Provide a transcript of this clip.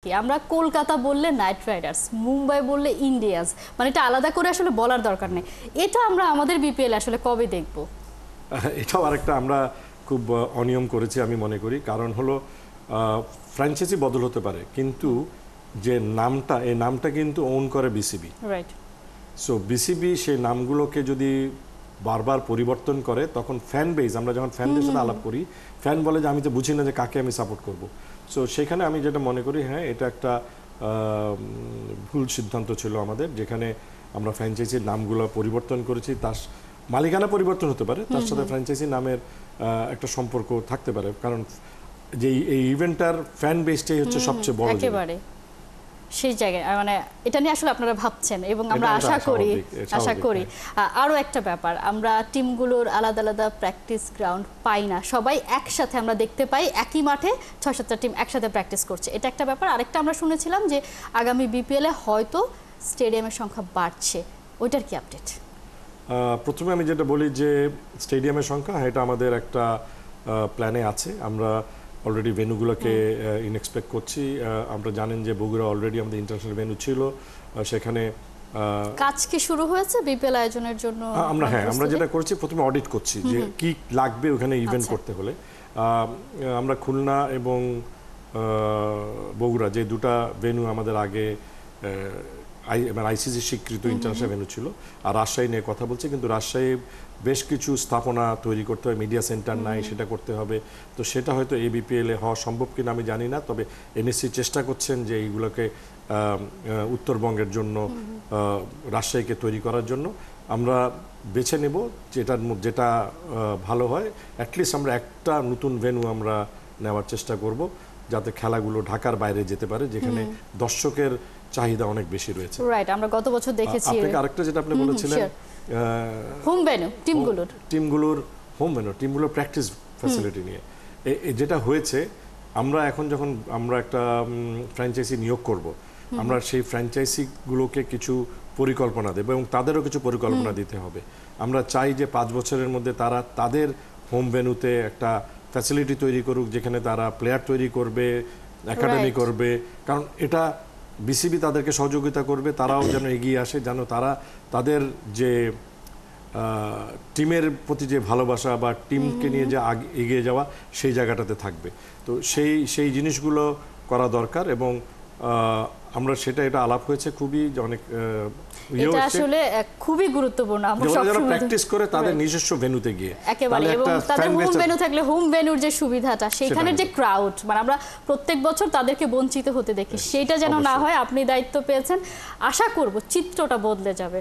আমরা কলকাতা বললে night Riders, Mumbai বললে ইন্ডিয়ান্স, মানে এটা আলাদা করে আসলে বলার দরকার নেই। এটা আমরা আমাদের বিপিএল আসলে কবে দেখব? এটাও আরেকটা আমরা খুব অনিয়ম করেছি আমি মনে করি। কারণ হলো ফ্র্যাঞ্চাইজি বদল হতে পারে, কিন্তু যে নামটা, এই নামটা কিন্তু ওন করে বিসিবি। রাইট। সো বিসিবি সেই নামগুলোকে যদি বারবার পরিবর্তন করে, তখন ফ্যান বেজ, আমরা যখন ফ্যানদের সাথে আলাপ করি, ফ্যান বলে যে আমি তো বুঝি না যে কাকে আমি সাপোর্ট করব। সো সেখানে আমি যেটা মনে করি, হ্যাঁ এটা একটা ভুল সিদ্ধান্ত ছিল আমাদের, যেখানে আমরা ফ্র্যাঞ্চাইজির নামগুলো পরিবর্তন করেছি। তার মালিকানা পরিবর্তন হতে পারে, তার সাথে ফ্র্যাঞ্চাইজি নামের একটা সম্পর্ক থাকতে পারে, কারণ যে এই ইভেন্টটার ফ্যান বেসটাই হচ্ছে সবচেয়ে বড় একেবারে সেই জায়গায়, মানে এটা নিয়ে আসলে আপনারা ভাবছেন এবং আমরা আশা করি। আরও একটা ব্যাপার, আমরা টিমগুলোর আলাদা আলাদা প্র্যাকটিস গ্রাউন্ড পাই না, সবাই একসাথে আমরা দেখতে পাই একই মাঠে ৬-৭টা টিম একসাথে প্র্যাকটিস করছে, এটা একটা ব্যাপার। আরেকটা আমরা শুনেছিলাম যে আগামী বিপিএলে হয়তো স্টেডিয়ামের সংখ্যা বাড়ছে, ওইটার কি আপডেট? প্রথমে আমি যেটা বলি যে স্টেডিয়ামের সংখ্যা, এটা আমাদের একটা প্ল্যানে আছে। আমরা অলরেডি ভেন্যুগুলোকে ইনএক্সপেক্ট করছি। আমরা জানেন যে বগুড়া অলরেডি আমাদের ইন্টারন্যাশনাল ভেন্যু ছিল, সেখানে কাজ কি শুরু হয়েছে বিপিএল আয়োজনের জন্য? আমরা যেটা করছি, প্রথমে অডিট করছি যে কি লাগবে ওখানে ইভেন্ট করতে হলে। আমরা খুলনা এবং বগুড়া, যে দুটা ভেন্যু আমাদের আগে আইসিসি স্বীকৃত ইন্টারন্যাশনাল ভেন্যু ছিল, আর রাজশাহী নিয়ে কথা বলছি, কিন্তু রাজশাহী বেশ কিছু স্থাপনা তৈরি করতে হবে, মিডিয়া সেন্টার নাই, সেটা করতে হবে। তো সেটা হয়তো এই বিপিএলে হওয়া সম্ভব কিনা আমি জানি না, তবে এনএসসি চেষ্টা করছেন যে এইগুলোকে উত্তরবঙ্গের জন্য, রাজশাহীকে তৈরি করার জন্য। আমরা বেছে নেব যেটা ভালো হয়। অ্যাটলিস্ট আমরা একটা নতুন ভেন্যু আমরা নেওয়ার চেষ্টা করব, যাতে খেলাগুলো ঢাকার বাইরে যেতে পারে, যেখানে দর্শকের চাহিদা অনেক বেশি রয়েছে। রাইট, আমরা গত বছর দেখেছি। আপনাকে আরেকটা যেটা আপনি বলেছিলেন, হোম ভেন্যু টিমগুলোর প্র্যাকটিস ফ্যাসিলিটি নিয়ে যেটা হয়েছে, আমরা এখন যখন আমরা একটা ফ্র্যাঞ্চাইজি নিয়োগ করব, আমরা সেই ফ্র্যাঞ্চাইজিগুলোকে কিছু পরিকল্পনা দেব এবং তাদেরও কিছু পরিকল্পনা দিতে হবে। আমরা চাই যে 5 বছরের মধ্যে তারা তাদের হোম ভেন্যুতে একটা ফ্যাসিলিটি তৈরি করুক, যেখানে তারা প্লেয়ার তৈরি করবে, একাডেমি করবে। কারণ এটা বিসিবি তাদেরকে সহযোগিতা করবে, তারাও যেন এগিয়ে আসে, যেন তারা তাদের যে টিমের প্রতি যে ভালোবাসা বা টিমকে নিয়ে যে এগিয়ে যাওয়া, সেই জায়গাটাতে থাকবে। তো সেই জিনিসগুলো করা দরকার, এবং আমরা এটা আলাপ হয়েছে খুবই অনেক, এটা আসলে খুবই গুরুত্বপূর্ণ। আমরা সবসময় প্র্যাকটিস করে তাদের নিজস্ব ভেন্যুতে গিয়ে, একেবারে, এবং তাদের হোম ভেন্যু থাকলে হোম ভেন্যুর যে সুবিধাটা, সেখানের যে ক্রাউড, মানে আমরা প্রত্যেক বছর তাদেরকে বঞ্চিত হতে দেখি, সেটা যেন না হয়। আপনি দায়িত্ব পেয়েছেন, আশা করব চিত্রটা বদলে যাবে।